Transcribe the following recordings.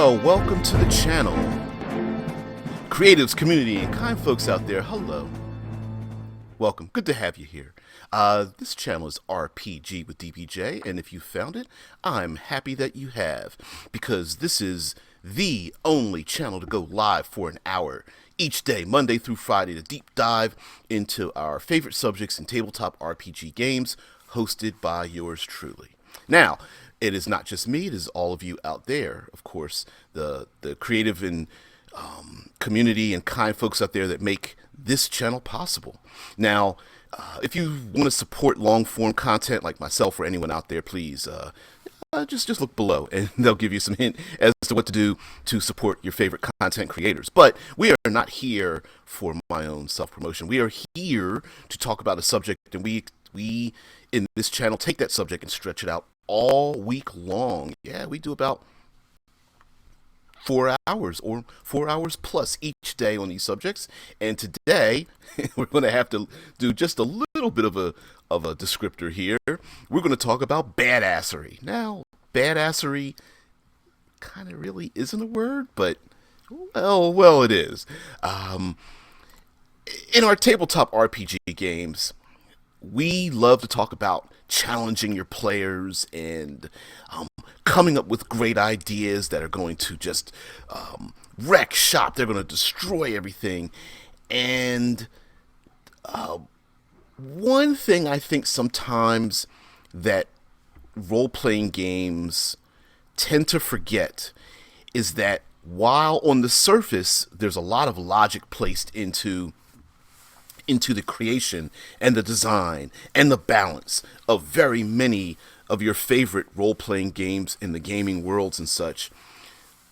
Well, welcome to the channel. Creatives, community, and kind folks out there, hello. Welcome. Good to have you here. This channel is RPG with DPJ, and if you found it, I'm happy that you have, because this is the only channel to go live for an hour each day, Monday through Friday, to deep dive into our favorite subjects in tabletop RPG games, hosted by yours truly. Now, it is not just me, it is all of you out there, of course, the creative and community and kind folks out there that make this channel possible. Now, if you want to support long-form content like myself or anyone out there, please just look below and they'll give you some hint as to what to do to support your favorite content creators. But we are not here for my own self-promotion. We are here to talk about a subject, and we in this channel take that subject and stretch it out all week long. Yeah, we do about 4 hours or 4 hours plus each day on these subjects. And today we're going to have to do just a little bit of a descriptor here. We're going to talk about badassery. Now, badassery kind of really isn't a word, but well, it is. In our tabletop RPG games, we love to talk about challenging your players and coming up with great ideas that are going to just wreck shop. They're going to destroy everything. And one thing I think sometimes that role-playing games tend to forget is that while on the surface there's a lot of logic placed into the creation and the design and the balance of very many of your favorite role-playing games in the gaming worlds and such,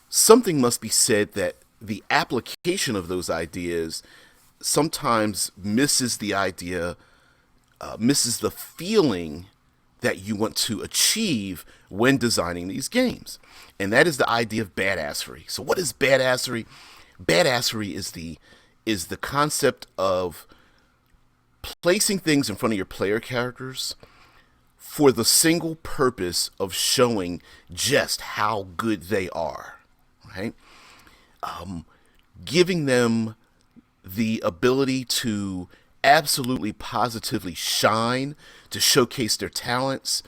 something must be said that the application of those ideas sometimes misses the idea, misses the feeling that you want to achieve when designing these games. And that is the idea of badassery. So what is badassery? Badassery is the concept of placing things in front of your player characters for the single purpose of showing just how good they are, right? Giving them the ability to absolutely positively shine, to showcase their talents,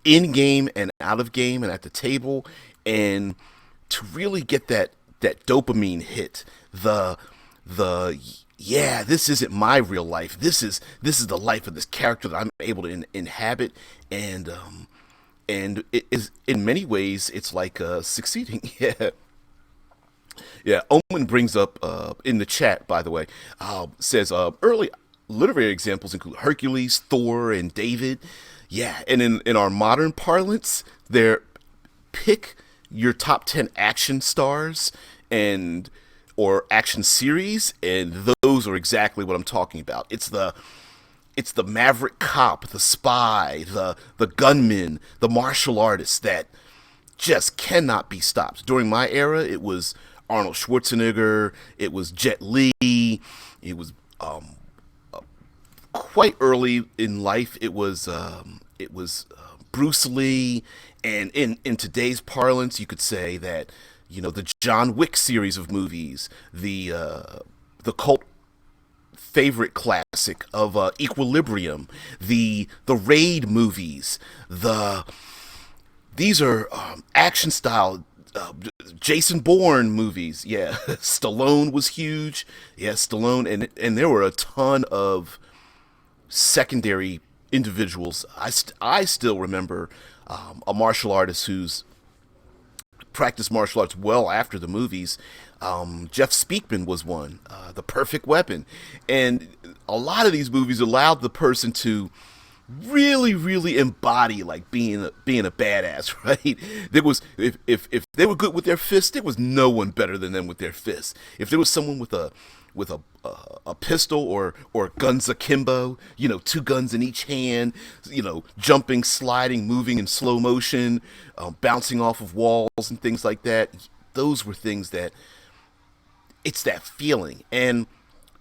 in game and out of game and at the table, and to really get that dopamine hit, yeah, this isn't my real life. This is the life of this character that I'm able to inhabit, and it is, in many ways, it's like succeeding. Yeah. Owen brings up in the chat, by the way, says early literary examples include Hercules, Thor, and David. Yeah, and in our modern parlance, pick your top 10 action stars or action series, and those are exactly what I'm talking about. It's the maverick cop, the spy, the gunman, the martial artist that just cannot be stopped. During my era, it was Arnold Schwarzenegger, it was Jet Li, it was quite early in life, it was Bruce Lee, and in today's parlance, you could say that, you know, the John Wick series of movies, the cult favorite classic of Equilibrium, the Raid movies, these are action style Jason Bourne movies. Yeah, Stallone was huge. Yeah, Stallone, and there were a ton of secondary individuals. I still remember a martial artist who's practiced martial arts well after the movies. Jeff Speakman was one, The Perfect Weapon, and a lot of these movies allowed the person to really embody like being a badass, right? There was, if they were good with their fists, there was no one better than them with their fists. If there was someone with a pistol or guns akimbo, you know, 2 guns in each hand, you know, jumping, sliding, moving in slow motion, bouncing off of walls and things like that. Those were things that, it's that feeling. And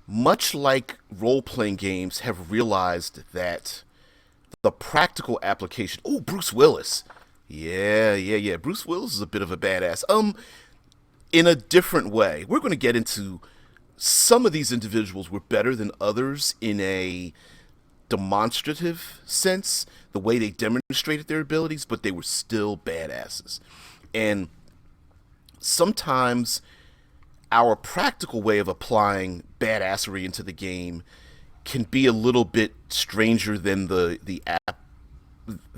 much like role-playing games have realized that the practical application, Bruce Willis. Yeah. Bruce Willis is a bit of a badass. In a different way. We're going to get into some of these individuals were better than others in a demonstrative sense, the way they demonstrated their abilities, but they were still badasses. And sometimes our practical way of applying badassery into the game can be a little bit stranger than the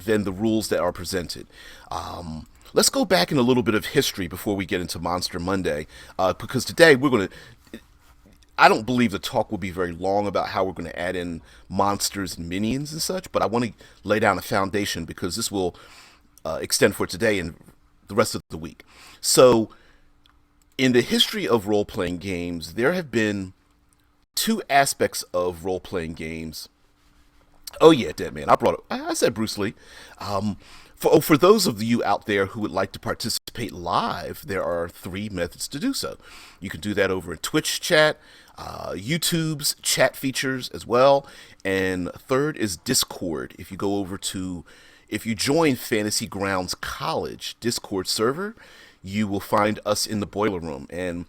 rules that are presented. Let's go back in a little bit of history before we get into Monster Monday, because today we're going to. I don't believe the talk will be very long about how we're going to add in monsters and minions and such, but I want to lay down a foundation because this will extend for today and the rest of the week. So, in the history of role playing games, there have been two aspects of role playing games. Oh yeah, Dead Man. I said Bruce Lee. For those of you out there who would like to participate live, there are three methods to do so. You can do that over in Twitch chat, YouTube's chat features as well, and third is Discord. If you join Fantasy Grounds College Discord server, you will find us in the boiler room. And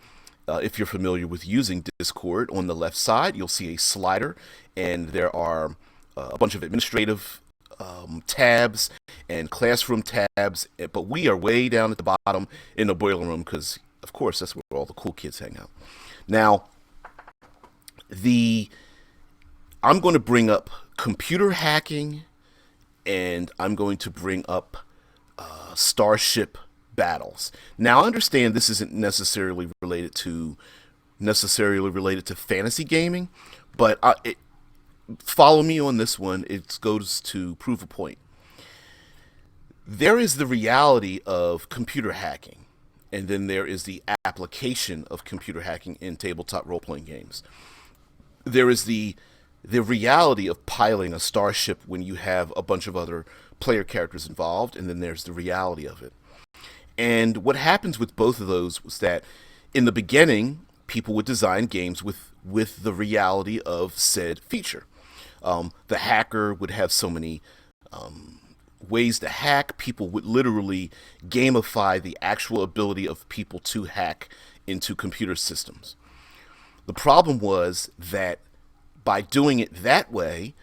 if you're familiar with using Discord, on the left side you'll see a slider, and there are a bunch of administrative tabs and classroom tabs, but we are way down at the bottom in the boiler room because, of course, that's where all the cool kids hang out. Now, I'm going to bring up computer hacking, and I'm going to bring up starship battles. Now, I understand this isn't necessarily related to fantasy gaming, but follow me on this one. It goes to prove a point. There is the reality of computer hacking, and then there is the application of computer hacking in tabletop role-playing games. There is the reality of piloting a starship when you have a bunch of other player characters involved, and then there's the reality of it. And what happens with both of those was that in the beginning, people would design games with the reality of said feature. The hacker would have so many ways to hack. People would literally gamify the actual ability of people to hack into computer systems. The problem was that by doing it that way,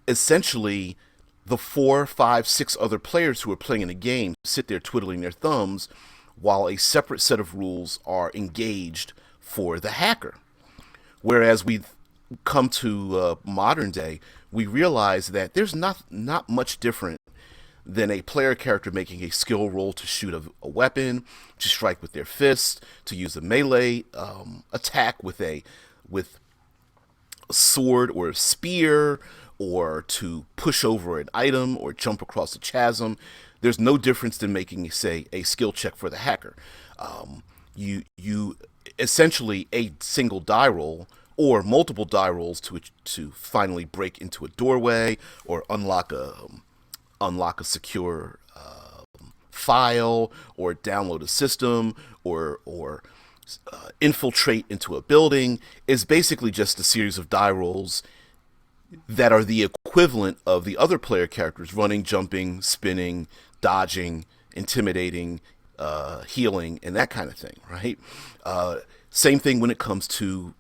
essentially the 4, 5, 6 other players who are playing in the game sit there twiddling their thumbs while a separate set of rules are engaged for the hacker. Whereas we've come to modern day, we realize that there's not much different than a player character making a skill roll to shoot a weapon, to strike with their fist, to use a melee attack with a sword or a spear, or to push over an item or jump across a chasm. There's no difference than making, say, a skill check for the hacker. You essentially a single die roll or multiple die rolls to finally break into a doorway or unlock a secure file, or download a system, or infiltrate into a building, is basically just a series of die rolls that are the equivalent of the other player characters running, jumping, spinning, dodging, intimidating, healing, and that kind of thing, right? Same thing when it comes to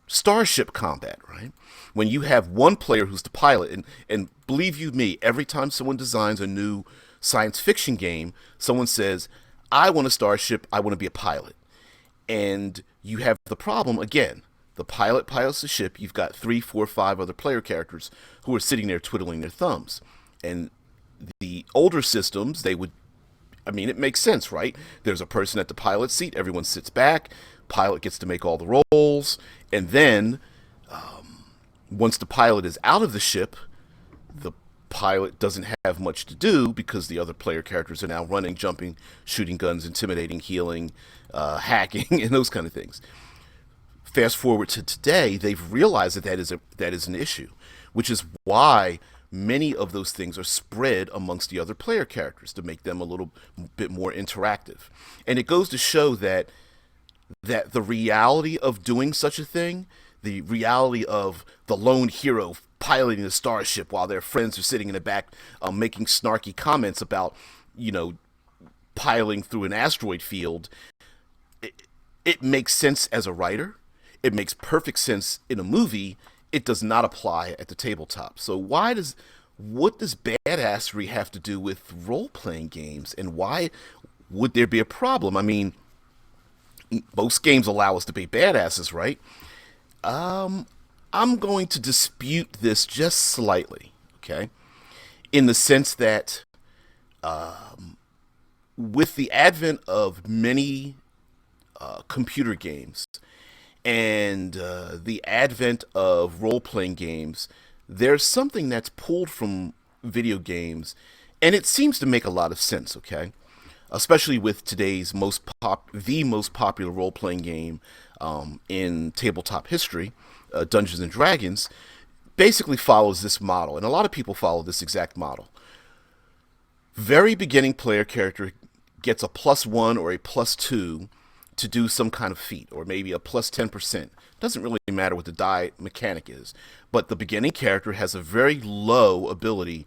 starship combat, right? When you have one player who's the pilot, and believe you me, every time someone designs a new science fiction game, someone says, I want a starship, I want to be a pilot. And you have the problem, again, the pilot pilots the ship, you've got 3, 4, 5 other player characters who are sitting there twiddling their thumbs. And the older systems, it makes sense, right? There's a person at the pilot seat, everyone sits back, pilot gets to make all the rolls, and then once the pilot is out of the ship, the pilot doesn't have much to do because the other player characters are now running, jumping, shooting guns, intimidating, healing, hacking, and those kind of things. Fast forward to today, they've realized that is an issue, which is why many of those things are spread amongst the other player characters to make them a little bit more interactive. And it goes to show that the reality of doing such a thing, the reality of the lone hero piloting the starship while their friends are sitting in the back making snarky comments about, you know, piling through an asteroid field. It makes sense as a writer. It makes perfect sense in a movie. It does not apply at the tabletop. So what does badassery have to do with role playing games, and why would there be a problem? I mean, most games allow us to be badasses, right? I'm going to dispute this just slightly, okay? In the sense that with the advent of many computer games and the advent of role playing games, there's something that's pulled from video games, and it seems to make a lot of sense, okay? Especially with today's the most popular role playing game in tabletop history, Dungeons and Dragons, basically follows this model, and a lot of people follow this exact model. Very beginning player character gets a +1 or a +2 to do some kind of feat, or maybe a +10%. Doesn't really matter what the die mechanic is, but the beginning character has a very low ability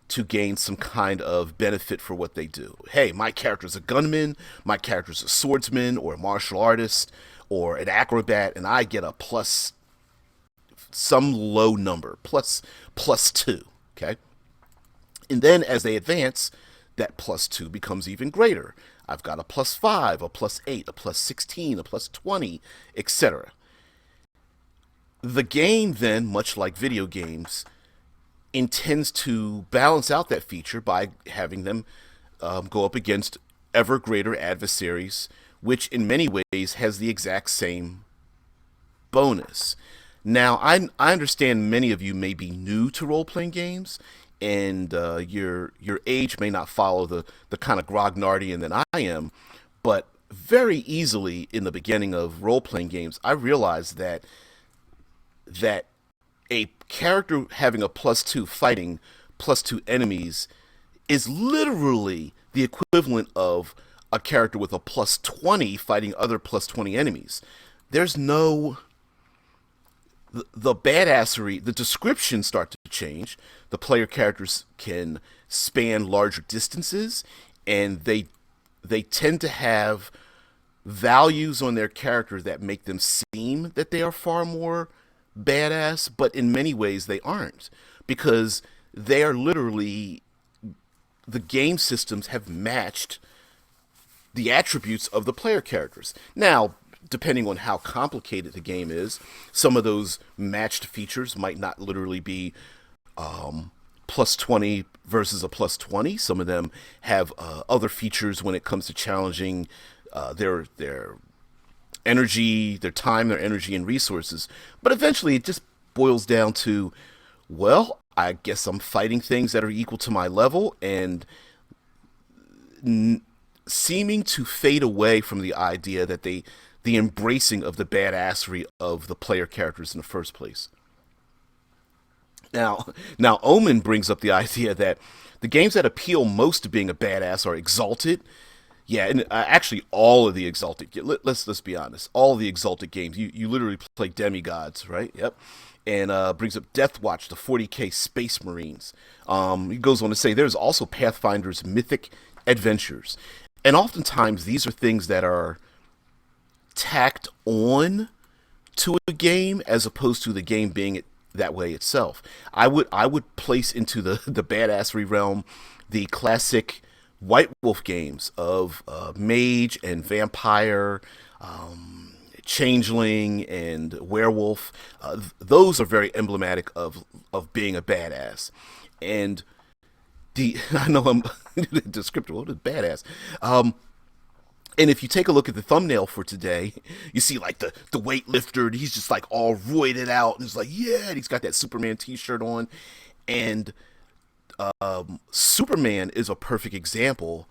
to gain some kind of benefit for what they do. Hey, my character's a gunman, my character's a swordsman, or a martial artist, or an acrobat, and I get a plus some low number, +2, okay? And then as they advance, that +2 becomes even greater. I've got a +5, a +8, a +16, a +20, etc. The game then, much like video games, intends to balance out that feature by having them go up against ever greater adversaries, which in many ways has the exact same bonus. Now, I understand many of you may be new to role-playing games, and your age may not follow the kind of grognardian that I am, but very easily in the beginning of role-playing games, I realized that a character having a +2 fighting +2 enemies is literally the equivalent of a character with a +20 fighting other +20 enemies. There's no the badassery, the descriptions start to change. The player characters can span larger distances, and they tend to have values on their character that make them seem that they are far more badass, but in many ways they aren't, because they are literally, the game systems have matched the attributes of the player characters. Now, depending on how complicated the game is, some of those matched features might not literally be +20 versus a +20. Some of them have other features when it comes to challenging their energy, their time, their energy, and resources. But eventually it just boils down to, well, I guess I'm fighting things that are equal to my level, and seeming to fade away from the idea that the embracing of the badassery of the player characters in the first place. Now Omen brings up the idea that the games that appeal most to being a badass are Exalted. Yeah, and actually all of the Exalted, let's be honest, all of the Exalted games, you literally play demigods, right? Yep. And brings up Deathwatch, the 40K Space Marines. He goes on to say there's also Pathfinder's Mythic Adventures. And oftentimes these are things that are tacked on to a game as opposed to the game being that way itself. I would place into the badassery realm the classic White Wolf games of mage and vampire, changeling and werewolf. Those are very emblematic of being a badass. And I know I'm descriptive. What is badass? And if you take a look at the thumbnail for today, you see like the weightlifter. He's just like all roided out, and it's like, yeah, and he's got that Superman T-shirt on, and Superman is a perfect example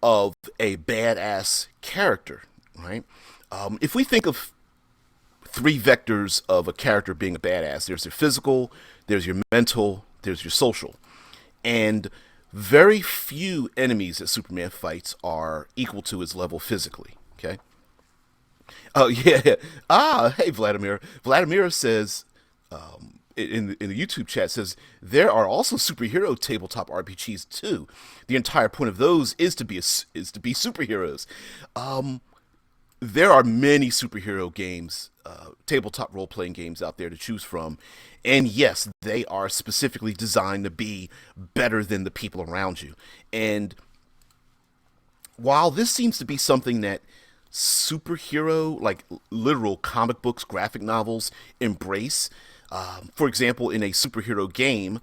of a badass character, right? If we think of three vectors of a character being a badass, there's your physical, there's your mental, there's your social, and very few enemies that Superman fights are equal to his level physically, okay? Oh yeah. Ah, hey Vladimir. Vladimir says in the YouTube chat says there are also superhero tabletop RPGs too. The entire point of those is to be superheroes. There are many superhero games, tabletop role playing games out there to choose from, and yes, they are specifically designed to be better than the people around you. And while this seems to be something that superhero, like literal comic books, graphic novels, embrace, for example, in a superhero game,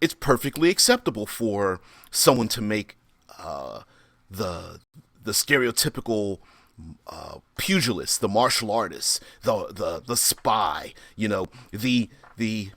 it's perfectly acceptable for someone to make the the stereotypical pugilist, the martial artist, the spy, the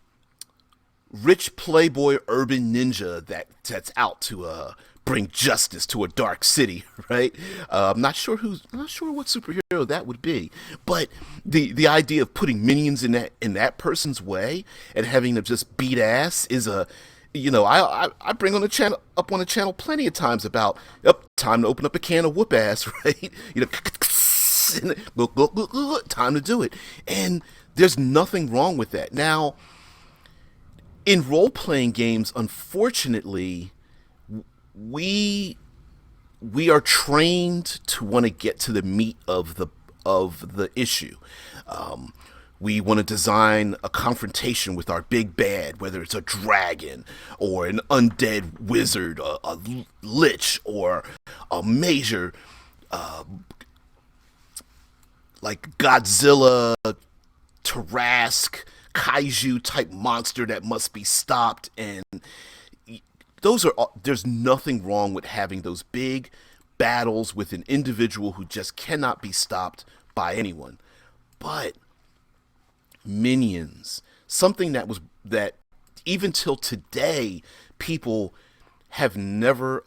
rich playboy urban ninja that's out to bring justice to a dark city, right? I'm not sure what superhero that would be, but the idea of putting minions in that person's way and having them just beat ass is a I bring on the channel up on the channel plenty of times about time to open up a can of whoop ass, right? Time to do it, and there's nothing wrong with that. Now, in role playing games, unfortunately, we we are trained to want to get to the meat of the issue. We want to design a confrontation with our big bad, whether it's a dragon or an undead wizard, a lich, or a major like Godzilla, Tarrasque, kaiju type monster that must be stopped. And there's nothing wrong with having those big battles with an individual who just cannot be stopped by anyone. But minions, something that even till today people have never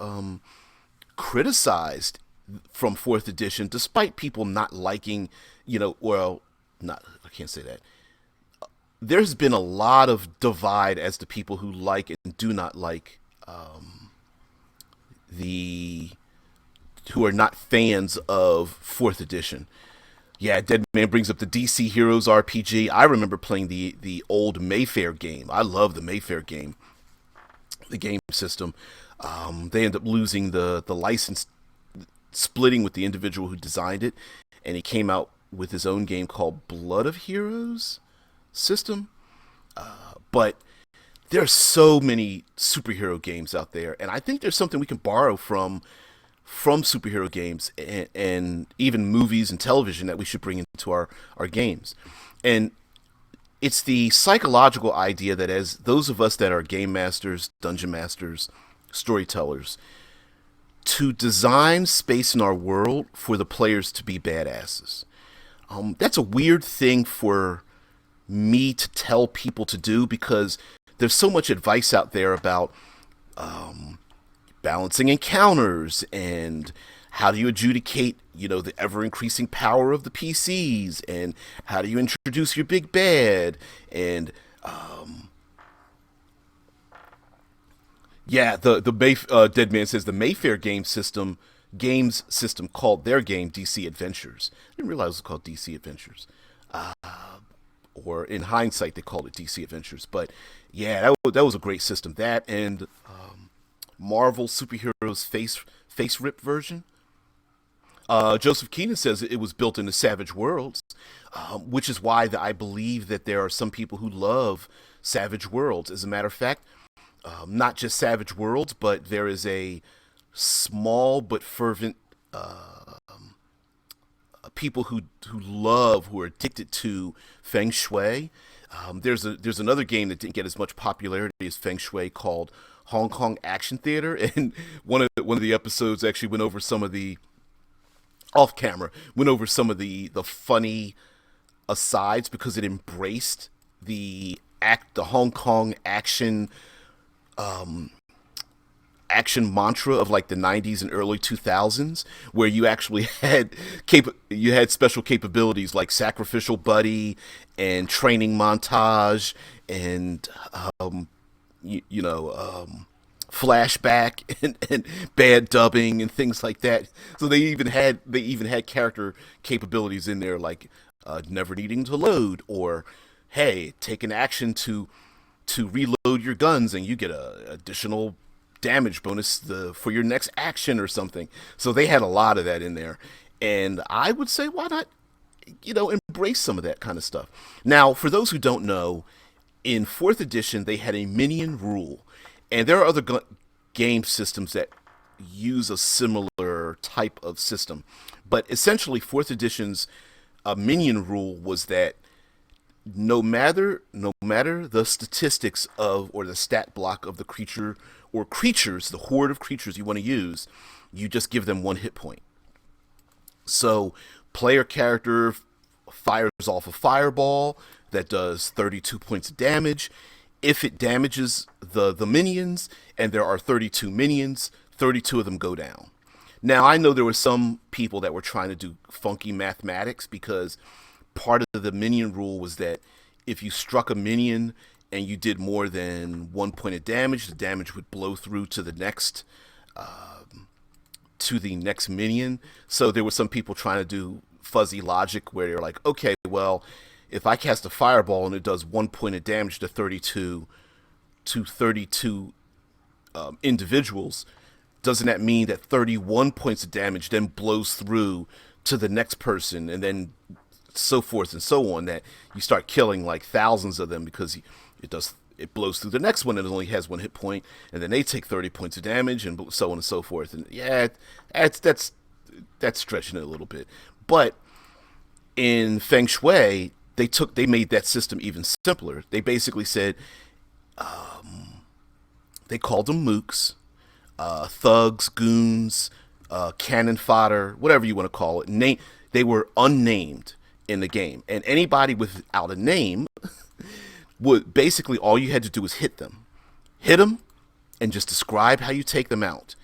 criticized from fourth edition, despite people not liking, not I can't say that. There's been a lot of divide as to people who like and do not like the who are not fans of fourth edition. Yeah, Dead Man brings up the DC Heroes RPG. I remember playing the old Mayfair game. I love the Mayfair game, the game system. They end up losing the license, splitting with the individual who designed it, and he came out with his own game called Blood of Heroes system. But there are so many superhero games out there, and I think there's something we can borrow from superhero games and even movies and television that we should bring into our games. And it's the psychological idea that as those of us that are game masters, dungeon masters, storytellers, to design space in our world for the players to be badasses. That's a weird thing for me to tell people to do because there's so much advice out there about balancing encounters and how do you adjudicate, the ever increasing power of the PCs, and how do you introduce your big bad, and yeah, Dead Man says the Mayfair games system called their game DC Adventures. I didn't realize it was called DC Adventures. Or in hindsight, they called it DC Adventures. But yeah, that was a great system. That and Marvel Superheroes face rip version. Joseph Keenan says it was built into Savage Worlds, which is why I believe that there are some people who love Savage Worlds. As a matter of fact, not just Savage Worlds, but there is a small but fervent people who are addicted to Feng Shui. There's another game that didn't get as much popularity as Feng Shui called Hong Kong Action Theater, and one of the episodes actually went over some of the off camera went over some of the funny asides because it embraced the Hong Kong action mantra of like the 90s and early 2000s, where you actually had special capabilities like sacrificial buddy and training montage and flashback and bad dubbing and things like that. So they even had character capabilities in there like never needing to load, or hey, take an action to reload your guns and you get a additional damage bonus for your next action or something. So they had a lot of that in there, and I would say why not embrace some of that kind of stuff. Now, for those who don't know, in fourth edition they had a minion rule, and there are other game systems that use a similar type of system, but essentially fourth edition's minion rule was that no matter the statistics of or the stat block of the creature or creatures, the horde of creatures you want to use, you just give them one hit point. So player character fires off a fireball that does 32 points of damage. If it damages the minions, and there are 32 minions, 32 of them go down. Now, I know there were some people that were trying to do funky mathematics, because part of the minion rule was that if you struck a minion and you did more than 1 point of damage, the damage would blow through to the next minion. So there were some people trying to do fuzzy logic where they're like, okay, well, if I cast a fireball and it does 1 point of damage to 32 individuals, doesn't that mean that 31 points of damage then blows through to the next person, and then so forth and so on, that you start killing like thousands of them because it blows through the next one and it only has one hit point, and then they take 30 points of damage, and so on and so forth. And yeah, that's stretching it a little bit. But in Feng Shui, they made that system even simpler. They basically said, they called them mooks, thugs, goons, cannon fodder, whatever you want to call it. They were unnamed in the game, and anybody without a name would basically, all you had to do was hit them, and just describe how you take them out.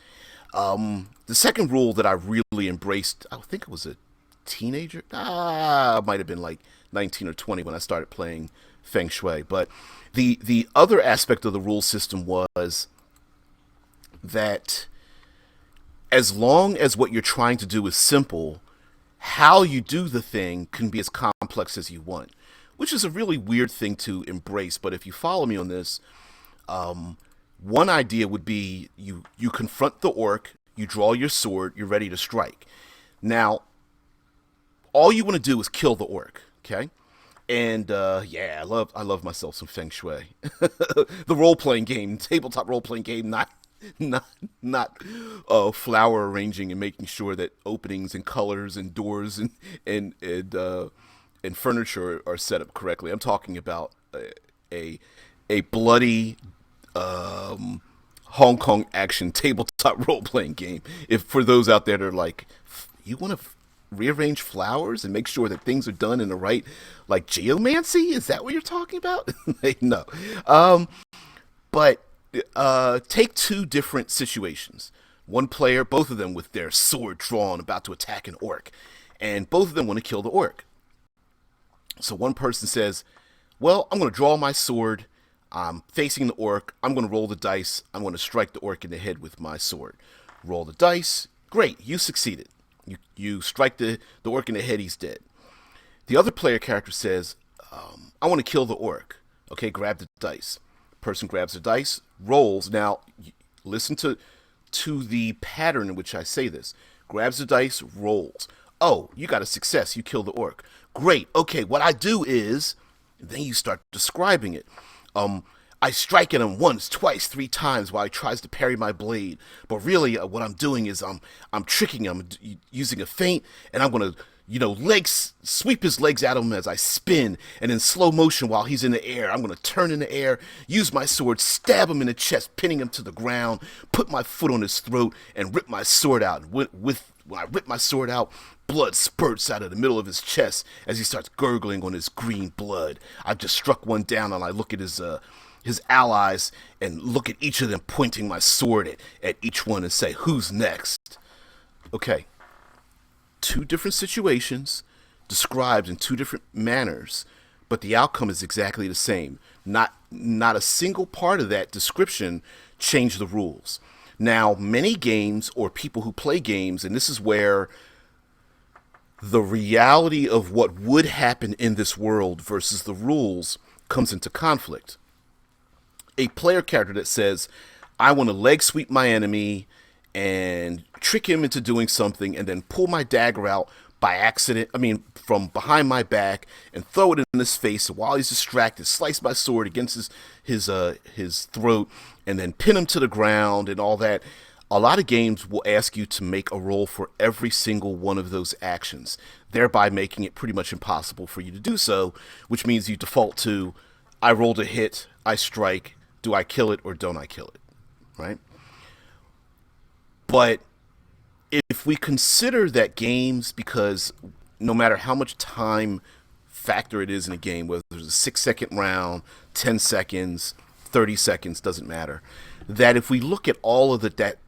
The second rule that I really embraced, I think I was a teenager. I might have been like 19 or 20 when I started playing Feng Shui. But the other aspect of the rule system was that as long as what you're trying to do is simple, how you do the thing can be as complex as you want, which is a really weird thing to embrace. But if you follow me on this, one idea would be you confront the orc, you draw your sword, you're ready to strike. Now, all you want to do is kill the orc, okay? And yeah, I love myself some Feng Shui. The role playing game, tabletop role playing game, not flower arranging and making sure that openings and colors and doors and furniture are set up correctly. I'm talking about a bloody Hong Kong action tabletop role playing game. If for those out there that are like, you want to rearrange flowers and make sure that things are done in the right, like geomancy, is that what you're talking about? No. But take two different situations. One player, both of them with their sword drawn, about to attack an orc, and both of them want to kill the orc. So one person says, well, I'm going to draw my sword, I'm facing the orc, I'm going to roll the dice, I'm going to strike the orc in the head with my sword. Roll the dice, great, you succeeded. You strike the orc in the head, he's dead. The other player character says, I want to kill the orc. Okay, grab the dice. Person grabs the dice, rolls. Now, listen to the pattern in which I say this. Grabs the dice, rolls. Oh, you got a success. You kill the orc. Great. Okay, what I do is, then you start describing it. I strike at him once, twice, 3 times while he tries to parry my blade. But really, what I'm doing is I'm tricking him, using a feint, and I'm going to, sweep his legs at him as I spin, and in slow motion while he's in the air, I'm going to turn in the air, use my sword, stab him in the chest, pinning him to the ground, put my foot on his throat, and rip my sword out. When I rip my sword out, blood spurts out of the middle of his chest as he starts gurgling on his green blood. I've just struck one down, and I look at his allies and look at each of them, pointing my sword at each one and say, who's next? Okay. 2 different situations described in 2 different manners, but the outcome is exactly the same. Not a single part of that description changed the rules. Now, many games or people who play games, and this is where the reality of what would happen in this world versus the rules comes into conflict. A player character that says, I want to leg sweep my enemy and trick him into doing something and then pull my dagger out by accident, from behind my back and throw it in his face while he's distracted, slice my sword against his throat and then pin him to the ground and all that. A lot of games will ask you to make a roll for every single one of those actions, thereby making it pretty much impossible for you to do so, which means you default to, I rolled a hit, I strike, do I kill it or don't I kill it, right? But if we consider that games, because no matter how much time factor it is in a game, whether there's a 6-second round, 10 seconds, 30 seconds, doesn't matter, that if we look at all of that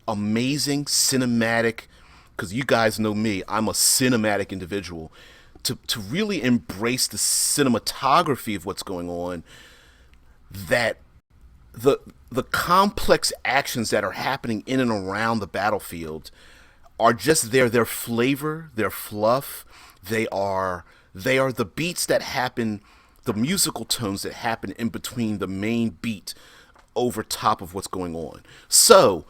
amazing cinematic, because you guys know me, I'm a cinematic individual, to really embrace the cinematography of what's going on, that the complex actions that are happening in and around the battlefield are just there. Their flavor, their fluff, they are the beats that happen, the musical tones that happen in between the main beat over top of what's going on. So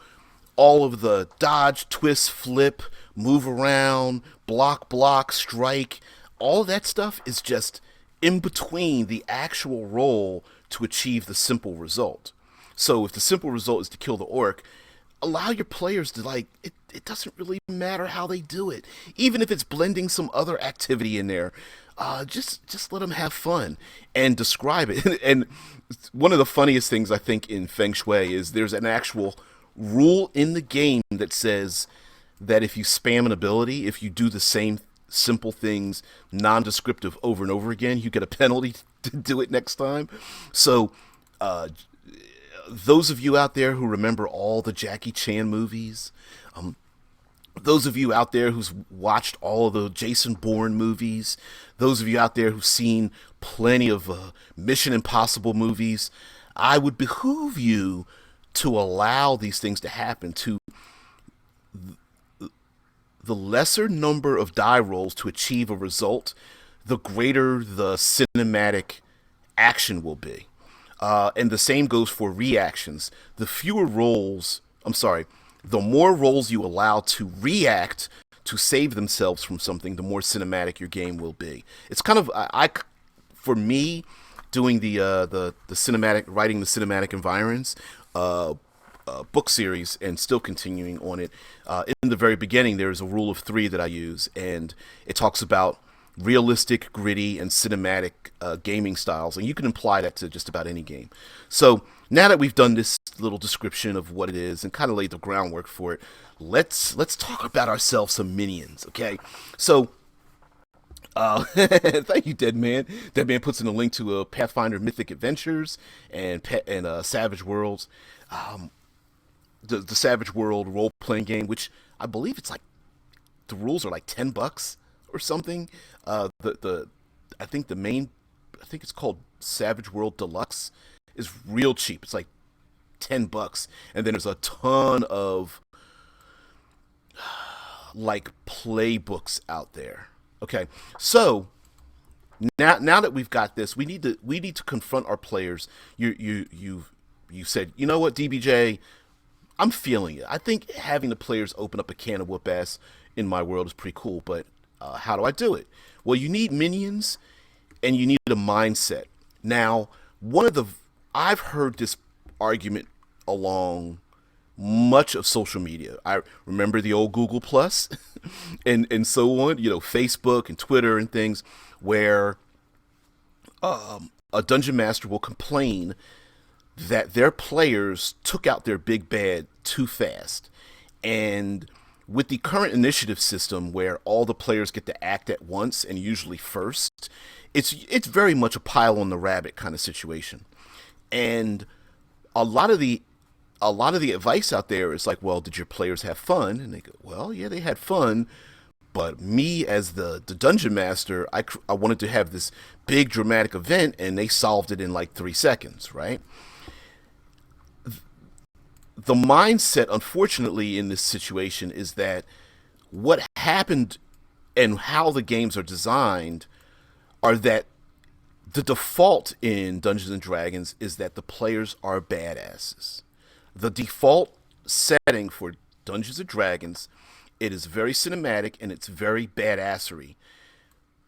all of the dodge, twist, flip, move around, block, strike, all that stuff is just in between the actual roll to achieve the simple result. So if the simple result is to kill the orc, allow your players to it doesn't really matter how they do it. Even if it's blending some other activity in there, just let them have fun and describe it. And one of the funniest things I think in Feng Shui is there's an actual rule in the game that says that if you spam an ability, if you do the same simple things non-descriptive over and over again, you get a penalty to do it next time. So those of you out there who remember all the Jackie Chan movies, those of you out there who's watched all of the Jason Bourne movies, those of you out there who've seen plenty of Mission Impossible movies, I would behoove you to allow these things to happen, to the lesser number of die rolls to achieve a result, the greater the cinematic action will be. And the same goes for reactions. The more rolls you allow to react to save themselves from something, the more cinematic your game will be. It's kind of, for me, doing the cinematic, writing the cinematic environs, book series and still continuing on it. In the very beginning, there's a rule of 3 that I use, and it talks about realistic, gritty, and cinematic gaming styles, and you can apply that to just about any game. So now that we've done this little description of what it is and kind of laid the groundwork for it, let's talk about ourselves some minions, okay? So thank you, Dead Man. Dead Man puts in a link to Pathfinder Mythic Adventures and Savage Worlds. The Savage World role-playing game, which I believe it's like the rules are like $10 or something. I think it's called Savage World Deluxe, is real cheap. It's like $10, and then there's a ton of like playbooks out there. Okay, so now that we've got this, we need to confront our players. You said, you know what, DBJ, I'm feeling it. I think having the players open up a can of whoop ass in my world is pretty cool, but how do I do it? Well, you need minions and you need a mindset. Now, I've heard this argument along much of social media. I remember the old Google Plus and so on, Facebook and Twitter and things, where a dungeon master will complain that their players took out their big bad too fast. And with the current initiative system where all the players get to act at once and usually first, it's very much a pile on the rabbit kind of situation. And a lot of the advice out there is like, well, did your players have fun? And they go, well, yeah, they had fun, But me as the dungeon master, I wanted to have this big dramatic event, and they solved it in like 3 seconds, right? The mindset, unfortunately, in this situation is that what happened and how the games are designed are that the default in Dungeons and Dragons is that the players are badasses. The default setting for Dungeons and Dragons, it is very cinematic and it's very badassery.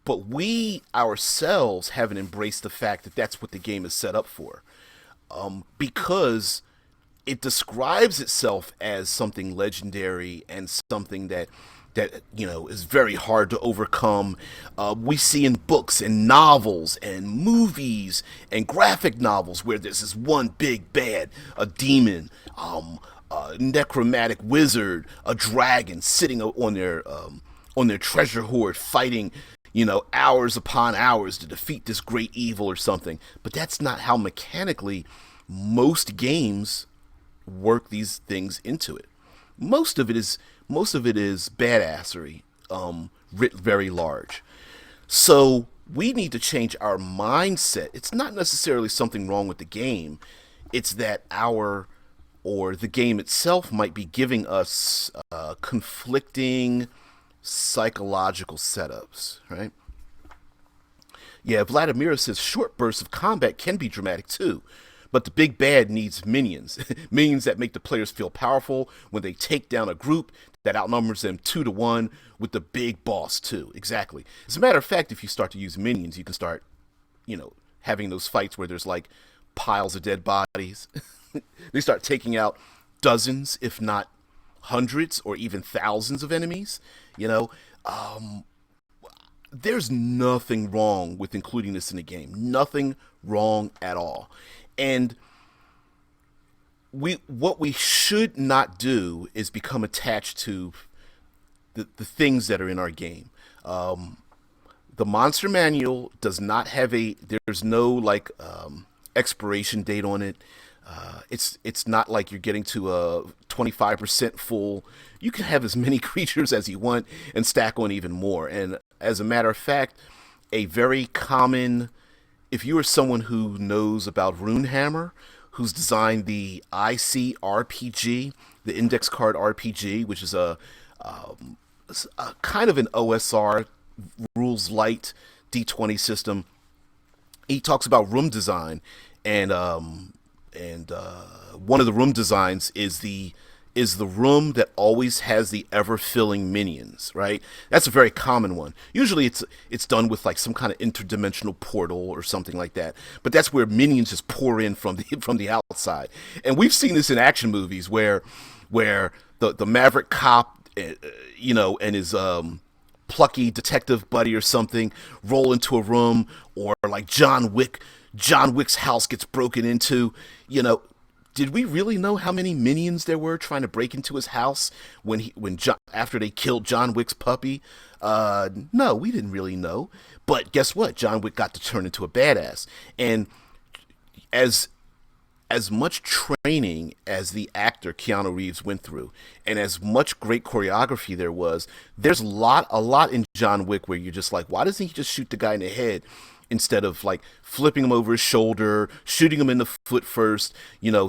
But we ourselves haven't embraced the fact that that's what the game is set up for, because it describes itself as something legendary and something that is very hard to overcome. We see in books and novels and movies and graphic novels where there's this one big bad, a demon, a necromantic wizard, a dragon sitting on their treasure hoard, fighting, hours upon hours to defeat this great evil or something. But that's not how mechanically most games work these things into it. Most of it is badassery, writ very large. So we need to change our mindset. It's not necessarily something wrong with the game. It's that the game itself might be giving us conflicting psychological setups, right? Yeah, Vladimir says short bursts of combat can be dramatic too. But the big bad needs minions. Minions that make the players feel powerful when they take down a group that outnumbers them 2-1 with the big boss too. Exactly. As a matter of fact, if you start to use minions, you can start, having those fights where there's like piles of dead bodies. They start taking out dozens, if not hundreds or even thousands of enemies. There's nothing wrong with including this in the game. Nothing wrong at all. And what we should not do is become attached to the things that are in our game. The monster manual does not have there's no expiration date on it. It's not like you're getting to a 25% full. You can have as many creatures as you want and stack on even more. And as a matter of fact, a very common, if you are someone who knows about Runehammer, who's designed the ICRPG, the Index Card RPG, which is a kind of an OSR, rules light D20 system. He talks about room design, and one of the room designs is the room that always has the ever-filling minions, right? That's a very common one. Usually it's done with like some kind of interdimensional portal or something like that. But that's where minions just pour in from the outside. And we've seen this in action movies where the Maverick cop, and his plucky detective buddy or something roll into a room, or like John Wick's house gets broken into. Did we really know how many minions there were trying to break into his house after they killed John Wick's puppy? No, we didn't really know. But guess what? John Wick got to turn into a badass. And as much training as the actor Keanu Reeves went through, and as much great choreography there's a lot in John Wick where you're just like, why doesn't he just shoot the guy in the head? Instead of like flipping him over his shoulder, shooting him in the foot first,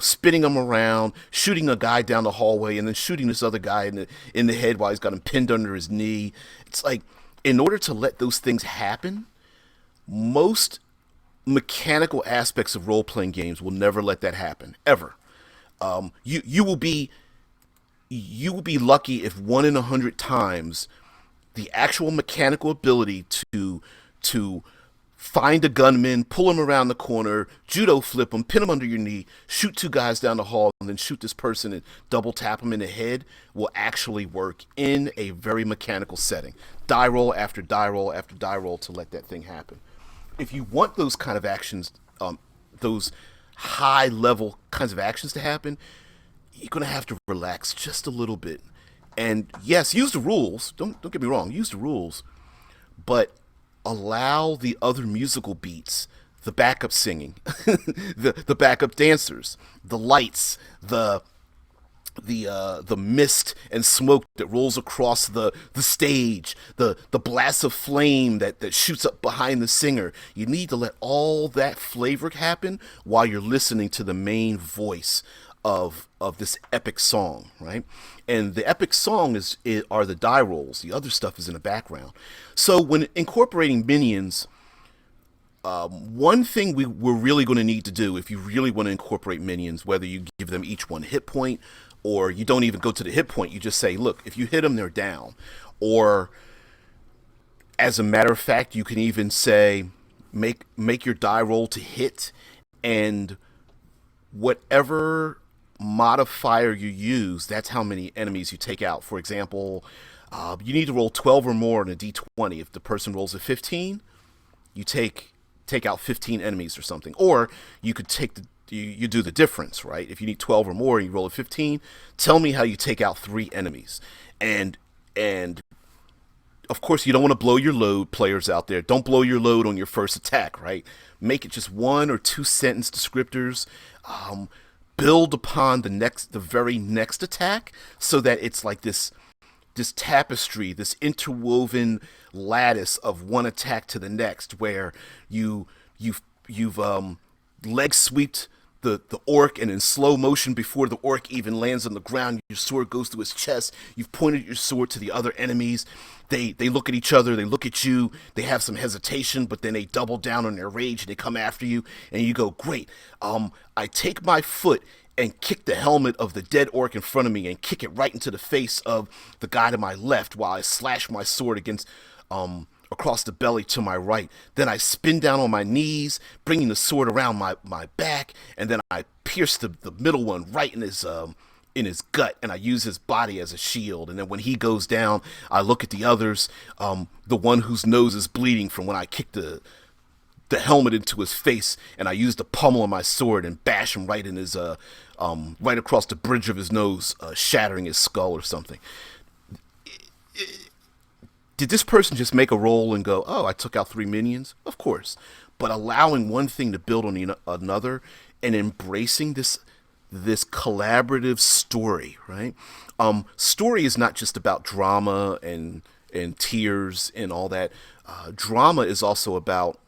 spinning him around, shooting a guy down the hallway, and then shooting this other guy in the head while he's got him pinned under his knee. It's like, in order to let those things happen, most mechanical aspects of role-playing games will never let that happen, ever. You will be lucky if 1 in 100 times the actual mechanical ability to find a gunman, pull him around the corner, judo flip him, pin him under your knee, shoot 2 guys down the hall, and then shoot this person and double tap him in the head will actually work in a very mechanical setting. Die roll after die roll after die roll to let that thing happen. If you want those kind of actions, those high level kinds of actions to happen, you're going to have to relax just a little bit. And yes, use the rules. Don't get me wrong, use the rules. But allow the other musical beats, the backup singing, the backup dancers, the lights, the the mist and smoke that rolls across the stage, the blast of flame that shoots up behind the singer. You need to let all that flavor happen while you're listening to the main voice of this epic song, right? And the epic song are the die rolls. The other stuff is in the background. So when incorporating minions, one thing we're really going to need to do if you really want to incorporate minions, whether you give them each one hit point or you don't even go to the hit point, you just say, look, if you hit them, they're down. Or as a matter of fact, you can even say, make your die roll to hit, and whatever modifier you use, that's how many enemies you take out. For example, you need to roll 12 or more in a d20. If the person rolls a 15, you take out 15 enemies or something. Or you could take you do the difference, right? If you need 12 or more and you roll a 15, tell me how you take out 3 enemies. And of course, you don't want to blow your load, players out there. Don't blow your load on your first attack, right? Make it just 1 or 2 sentence descriptors. Build upon the very next attack so that it's like this tapestry, this interwoven lattice of one attack to the next, where you've leg sweeped the orc, and in slow motion before the orc even lands on the ground, your sword goes through his chest. You've pointed your sword to the other enemies. They look at each other, they look at you, they have some hesitation, but then they double down on their rage and they come after you, and you go, great. I take my foot and kick the helmet of the dead orc in front of me and kick it right into the face of the guy to my left while I slash my sword against across the belly to my right. Then I spin down on my knees, bringing the sword around my back, and then I pierce the middle one right in his gut, and I use his body as a shield. And then when he goes down, I look at the others, the one whose nose is bleeding from when I kicked the helmet into his face, and I use the pommel of my sword and bash him right in his right across the bridge of his nose, shattering his skull or something. Did this person just make a roll and go, oh, I took out 3 minions? Of course. But allowing one thing to build on another and embracing this collaborative story, right? Story is not just about drama and tears and all that. Drama is also about,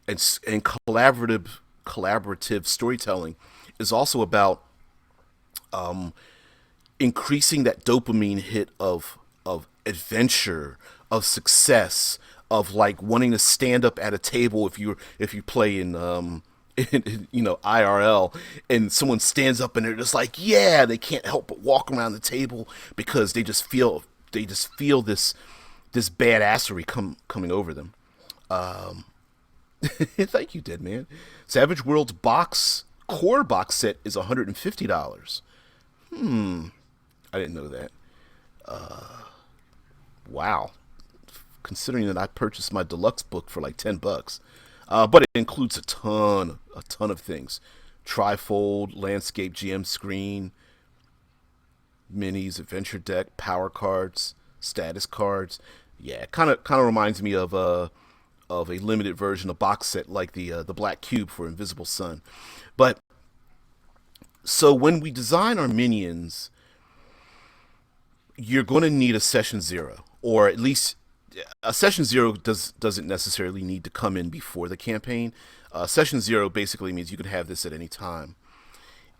and collaborative storytelling is also about increasing that dopamine hit of adventure, of success, of like wanting to stand up at a table if you play in IRL, and someone stands up and they're just like, yeah, they can't help but walk around the table because they just feel this badassery coming over them. Thank you, Dead Man. Savage Worlds core box set is $150. I didn't know that. Wow. Considering that I purchased my deluxe book for like $10. But it includes a ton of things. Trifold, landscape GM screen, minis, adventure deck, power cards, status cards. Yeah, it kind of reminds me of a limited version, a box set like the Black Cube for Invisible Sun. But so when we design our minions, you're going to need a session 0, or at least a session 0 doesn't necessarily need to come in before the campaign. Session 0 basically means you can have this at any time,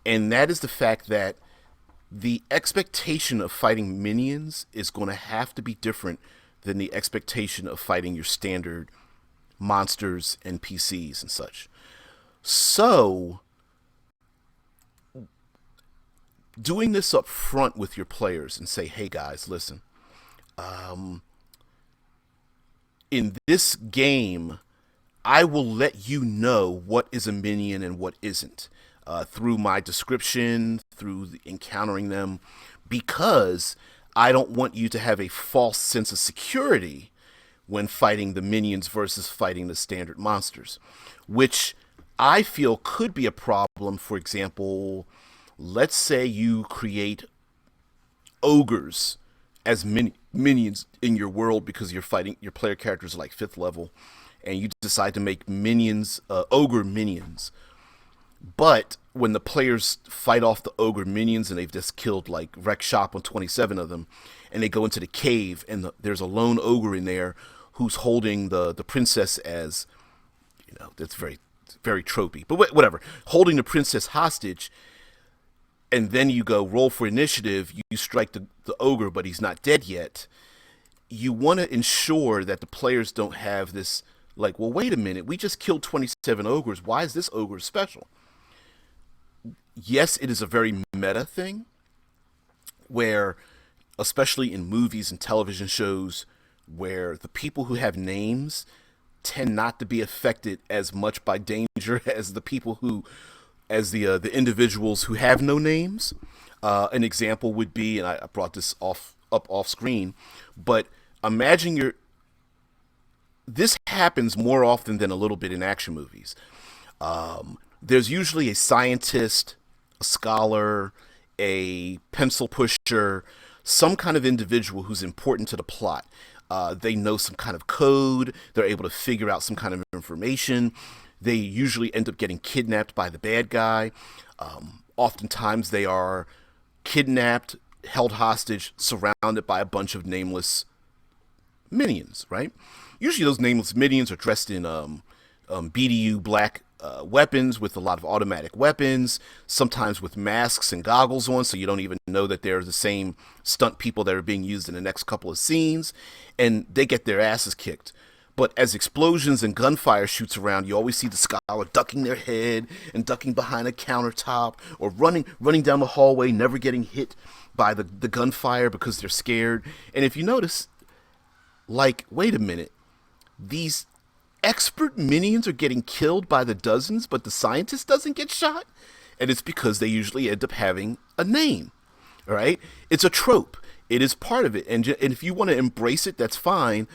and that is the fact that the expectation of fighting minions is going to have to be different than the expectation of fighting your standard monsters, NPCs, and such. So, doing this up front with your players and say, hey guys, listen, in this game, I will let you know what is a minion and what isn't, through my description, through encountering them, because I don't want you to have a false sense of security when fighting the minions versus fighting the standard monsters, which I feel could be a problem. For example, let's say you create ogres as minions in your world because you're fighting your player characters are like 5th level, and you decide to make minions, ogre minions. But when the players fight off the ogre minions and they've just killed like wreck shop on 27 of them, and they go into the cave and there's a lone ogre in there who's holding the princess as, that's very tropey, but whatever, holding the princess hostage, and then you go roll for initiative, you strike the ogre, but he's not dead yet. You want to ensure that the players don't have this, like, well, wait a minute, we just killed 27 ogres. Why is this ogre special? Yes, it is a very meta thing where, especially in movies and television shows, where the people who have names tend not to be affected as much by danger as the people who, as the individuals who have no names. An example would be, and I brought this up off screen, but imagine this happens more often than a little bit in action movies. There's usually a scientist, a scholar, a pencil pusher, some kind of individual who's important to the plot. They know some kind of code. They're able to figure out some kind of information. They usually end up getting kidnapped by the bad guy. Oftentimes they are kidnapped, held hostage, surrounded by a bunch of nameless minions, right? Usually those nameless minions are dressed in BDU black weapons with a lot of automatic weapons, sometimes with masks and goggles on, so you don't even know that they're the same stunt people that are being used in the next couple of scenes, and they get their asses kicked. But as explosions and gunfire shoots around, you always see the scholar ducking their head and ducking behind a countertop, or running down the hallway, never getting hit by the gunfire because they're scared. And if you notice, like, wait a minute, these expert minions are getting killed by the dozens, but the scientist doesn't get shot? And it's because they usually end up having a name, all right? It's a trope. It is part of it. And if you want to embrace it, that's fine.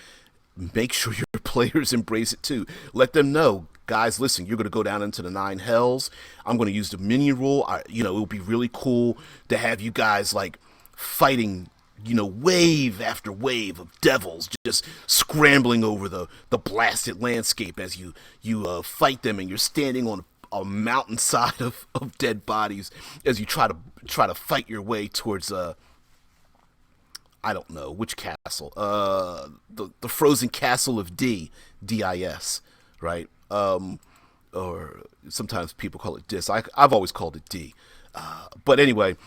Make sure your players embrace it too. Let them know, guys, listen, you're going to go down into the 9 hells. I'm going to use the minion rule. It would be really cool to have you guys, like, fighting, wave after wave of devils just scrambling over the blasted landscape as you fight them, and you're standing on a mountainside of dead bodies as you try to fight your way towards I don't know which castle, the frozen castle of D-I-S, right? Or sometimes people call it Dis. I've always called it D. But anyway,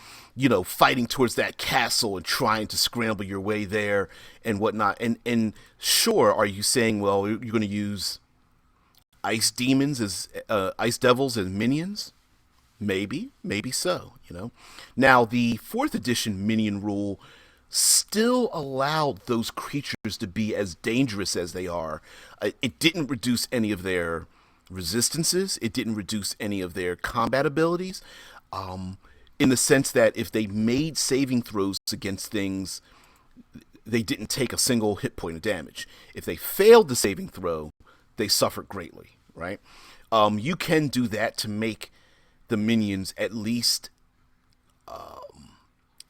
fighting towards that castle and trying to scramble your way there and whatnot. And sure, are you saying, well, you're going to use ice demons as ice devils as minions? Maybe so. Now the 4th edition minion rule still allowed those creatures to be as dangerous as they are. It didn't reduce any of their resistances. It didn't reduce any of their combat abilities. In the sense that if they made saving throws against things, they didn't take a single hit point of damage. If they failed the saving throw, they suffered greatly, right? You can do that to make the minions at least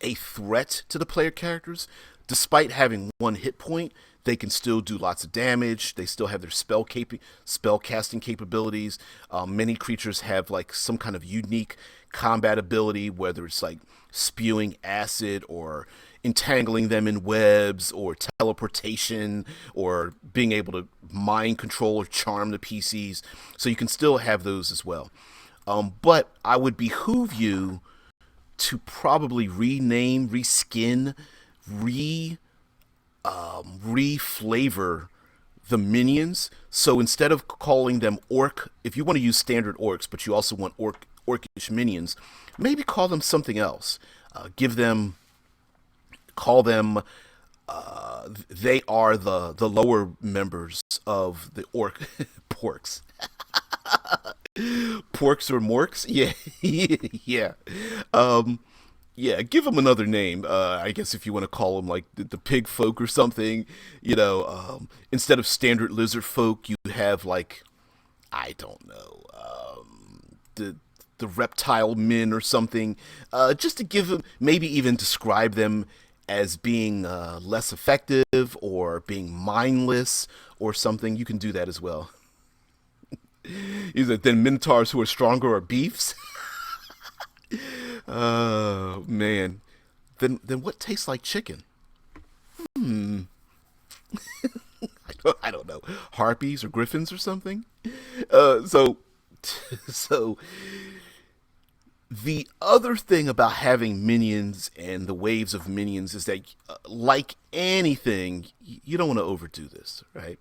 a threat to the player characters. Despite having 1 hit point, they can still do lots of damage. They still have their spell casting capabilities. Many creatures have like some kind of unique combat ability, whether it's like spewing acid or entangling them in webs or teleportation or being able to mind control or charm the PCs. So you can still have those as well. But I would behoove you to probably rename, reskin, reflavor the minions. So instead of calling them orc, if you want to use standard orcs, but you also want orcish minions, maybe call them something else. Call them, they are the lower members of the orc porks. Porks or morks? Yeah, yeah. Yeah, give them another name. I guess if you want to call them like the pig folk or something, instead of standard lizard folk, you have like, I don't know, the reptile men or something. Just to give them, maybe even describe them as being less effective or being mindless or something. You can do that as well. Is it then minotaurs who are stronger are beefs? Oh man. Then what tastes like chicken? I don't know. Harpies or griffins or something? So so the other thing about having minions and the waves of minions is that, like anything, you don't want to overdo this, right?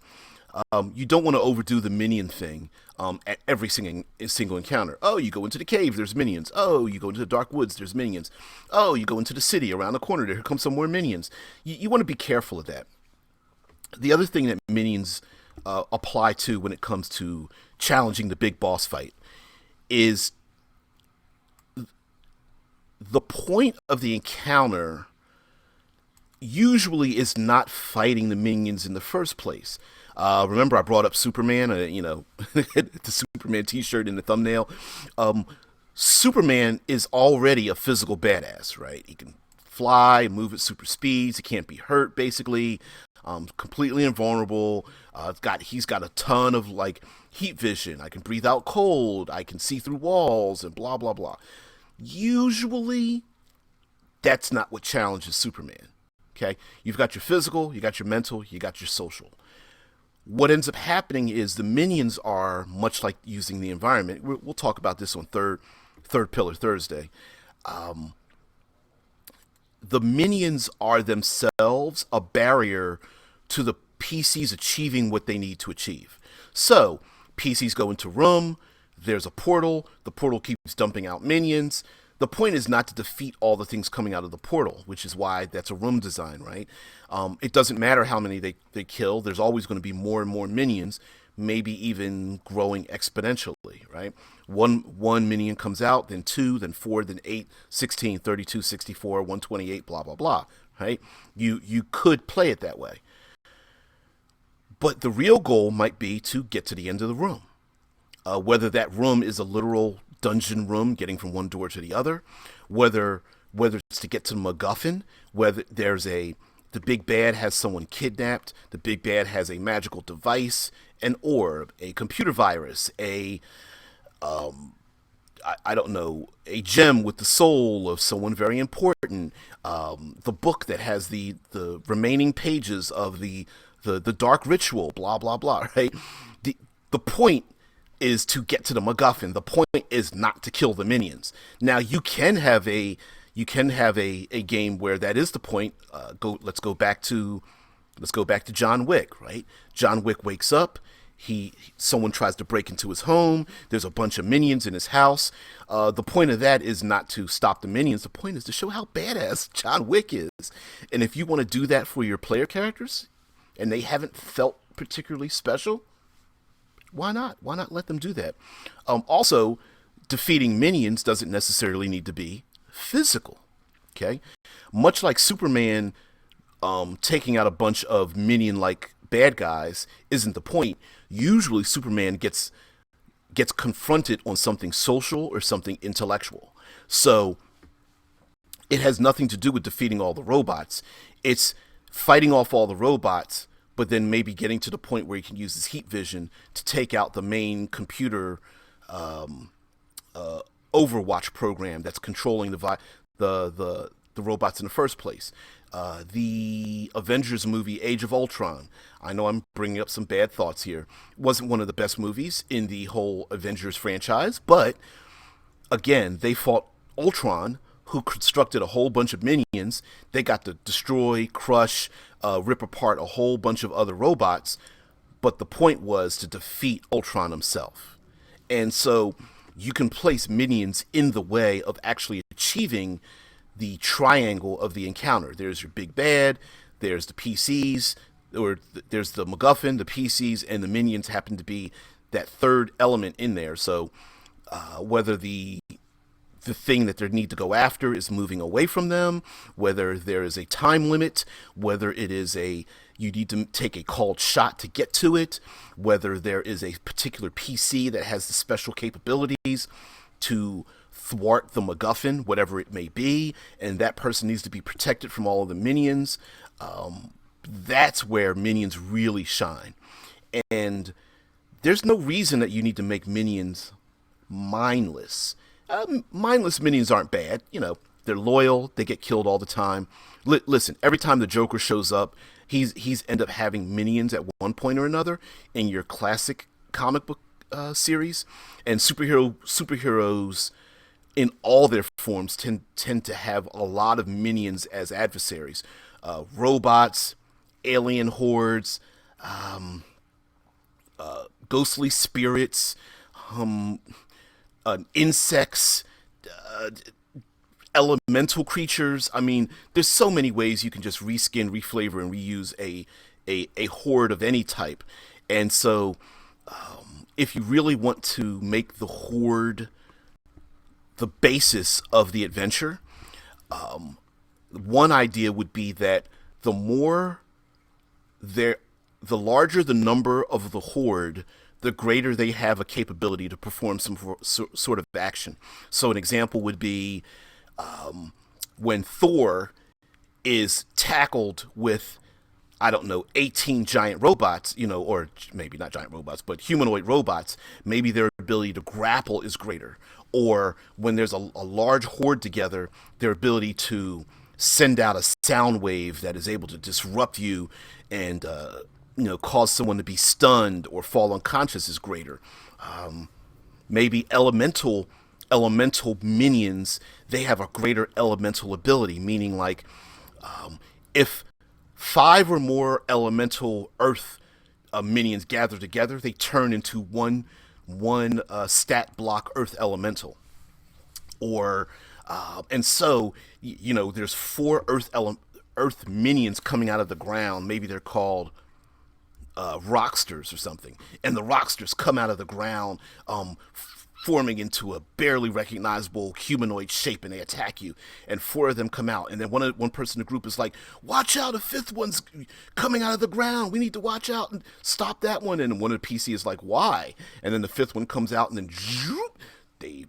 You don't want to overdo the minion thing at every single encounter. Oh, you go into the cave, there's minions. Oh, you go into the dark woods, there's minions. Oh, you go into the city, around the corner, there come some more minions. You want to be careful of that. The other thing that minions apply to when it comes to challenging the big boss fight is the point of the encounter usually is not fighting the minions in the first place. Remember, I brought up Superman, the Superman T-shirt in the thumbnail. Superman is already a physical badass, right? He can fly, move at super speeds. He can't be hurt, basically. Completely invulnerable. He's got a ton of like heat vision. I can breathe out cold. I can see through walls and blah blah blah. Usually, that's not what challenges Superman. Okay, you've got your physical, you got your mental, you got your social. What ends up happening is the minions are much like using the environment. We'll talk about this on third pillar Thursday. The minions are themselves a barrier to the PCs achieving what they need to achieve. So PCs go into room, there's a portal, the portal keeps dumping out minions. The point is not to defeat all the things coming out of the portal, which is why that's a room design, right? It doesn't matter how many they kill. There's always going to be more and more minions, maybe even growing exponentially, right? One minion comes out, then two, then four, then 8, 16, 32, 64, 128, blah, blah, blah, right? You could play it that way. But the real goal might be to get to the end of the room. Whether that room is a literal dungeon room getting from one door to the other, whether it's to get to the MacGuffin, whether the big bad has someone kidnapped, the big bad has a magical device, an orb, a computer virus, I don't know, a gem with the soul of someone very important, the book that has the remaining pages of the dark ritual, blah blah blah, right? The point is to get to the MacGuffin. The point is not to kill the minions. Now you can have a game where that is the point. Let's go back to John Wick, right? John Wick wakes up. Someone tries to break into his home. There's a bunch of minions in his house. The point of that is not to stop the minions. The point is to show how badass John Wick is. And if you want to do that for your player characters, and they haven't felt particularly special, why not? Why not let them do that? Also, defeating minions doesn't necessarily need to be physical. Okay, much like Superman taking out a bunch of minion-like bad guys isn't the point. Usually, Superman gets confronted on something social or something intellectual. So it has nothing to do with defeating all the robots. It's fighting off all the robots, but then maybe getting to the point where he can use his heat vision to take out the main computer Overwatch program that's controlling the robots in the first place. The Avengers movie Age of Ultron, I know I'm bringing up some bad thoughts here, wasn't one of the best movies in the whole Avengers franchise, but again, they fought Ultron, who constructed a whole bunch of minions. They got to destroy, crush, rip apart a whole bunch of other robots, but the point was to defeat Ultron himself. And so you can place minions in the way of actually achieving the triangle of the encounter. There's your big bad, there's the PCs, or there's the MacGuffin, the PCs, and the minions happen to be that third element in there. So whether the thing that they need to go after is moving away from them, whether there is a time limit, whether it is you need to take a called shot to get to it, whether there is a particular PC that has the special capabilities to thwart the MacGuffin, whatever it may be, and that person needs to be protected from all of the minions. That's where minions really shine. And there's no reason that you need to make minions mindless. Mindless minions aren't bad. They're loyal. They get killed all the time. Listen, every time the Joker shows up, he's end up having minions at one point or another in your classic comic book series, and superheroes in all their forms tend to have a lot of minions as adversaries. Robots, alien hordes, ghostly spirits, insects, uh, elemental creatures. I mean, there's so many ways you can just reskin, reflavor, and reuse a horde of any type. And so, if you really want to make the horde the basis of the adventure, one idea would be that the more there, the larger the number of the horde, the greater they have a capability to perform some sort of action. So an example would be when Thor is tackled with, I don't know, 18 giant robots, or maybe not giant robots, but humanoid robots, maybe their ability to grapple is greater. Or when there's a large horde together, their ability to send out a sound wave that is able to disrupt you and, cause someone to be stunned or fall unconscious is greater. Maybe elemental minions, they have a greater elemental ability, meaning like if five or more elemental earth minions gather together, they turn into one stat block earth elemental. Or and so there's four earth minions coming out of the ground. Maybe they're called rocksters or something, and the rocksters come out of the ground, forming into a barely recognizable humanoid shape, and they attack you. And four of them come out, and then one person in the group is like, "Watch out! A fifth one's coming out of the ground. We need to watch out and stop that one." And one of the PC is like, "Why?" And then the fifth one comes out, and then they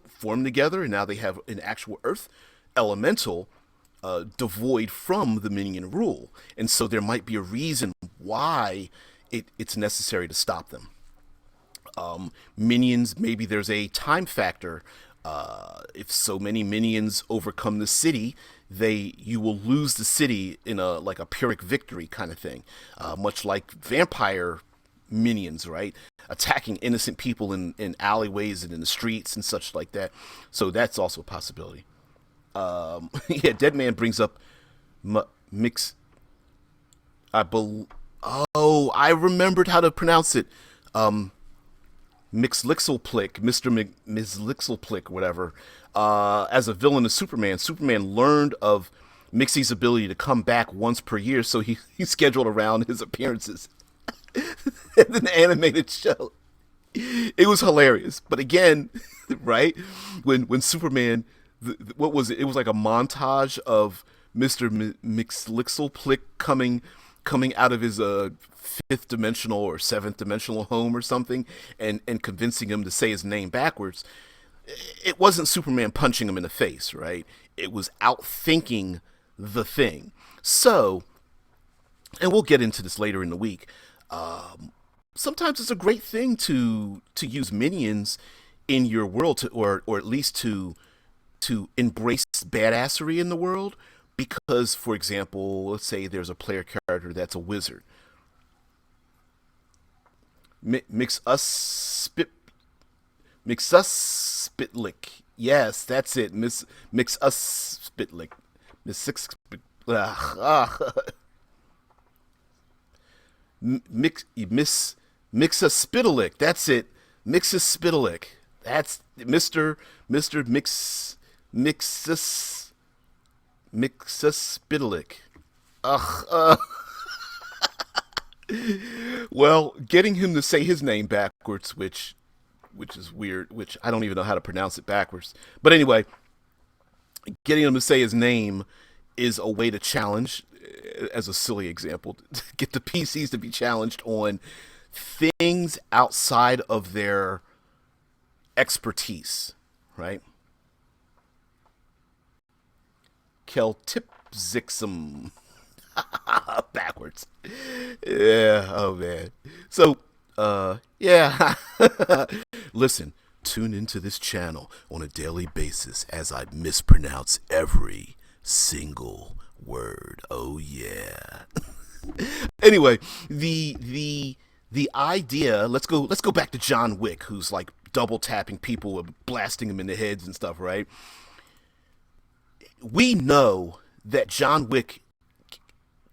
form together, and now they have an actual earth elemental devoid from the minion rule. And so there might be a reason why it's necessary to stop them. Minions, maybe there's a time factor. If so many minions overcome the city, you will lose the city in a Pyrrhic victory kind of thing, much like vampire minions, right? Attacking innocent people in alleyways and in the streets and such like that. So that's also a possibility. Yeah, Dead Man brings up mix. Oh, I remembered how to pronounce it. Mixlixelplick, Mizlixelplick, whatever. As a villain of Superman, Superman learned of Mixie's ability to come back once per year, so he scheduled around his appearances in an animated show. It was hilarious, but again, right when Superman, what was it? It was like a montage of Mister Mixlixelplick coming out of his fifth dimensional or seventh dimensional home or something, and convincing him to say his name backwards. It wasn't Superman punching him in the face, right? It was outthinking the thing. So, and we'll get into this later in the week. Sometimes it's a great thing to use minions in your world, or at least to embrace badassery in the world. Because, for example, let's say there's a player character that's a wizard. Mix us spitlick. Yes, that's it. Mix us spitlick. Miss six. Mix a spitalick. That's it. Mix a spitalick. That's Mister Mixus Spitalick. Ugh. Well, getting him to say his name backwards, which is weird, which I don't even know how to pronounce it backwards. But anyway, getting him to say his name is a way to challenge, as a silly example, to get the PCs to be challenged on things outside of their expertise, right? Celtipzixum. Backwards. Yeah, oh man. So Yeah. Listen, tune into this channel on a daily basis as I mispronounce every single word. Oh yeah. Anyway, the idea. Let's go back to John Wick, who's like double tapping people and blasting them in the heads and stuff. Right? We know that John Wick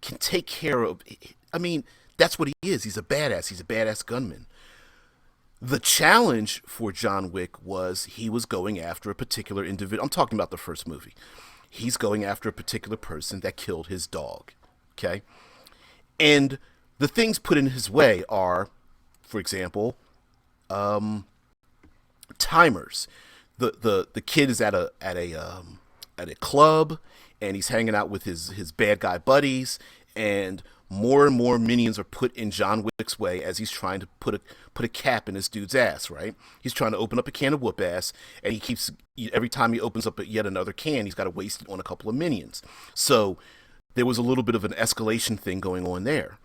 can take care of. I mean, that's what he is. He's a badass. He's a badass gunman. The challenge for John Wick was he was going after a particular individual. I'm talking about the first movie. He's going after a particular person that killed his dog. Okay? And the things put in his way are, for example, timers. The kid is at a club, and he's hanging out with his bad guy buddies, and more minions are put in John Wick's way as he's trying to put a cap in this dude's ass. Right? He's trying to open up a can of whoop ass, and he keeps every time he opens up yet another can, he's got to waste it on a couple of minions. So there was a little bit of an escalation thing going on there.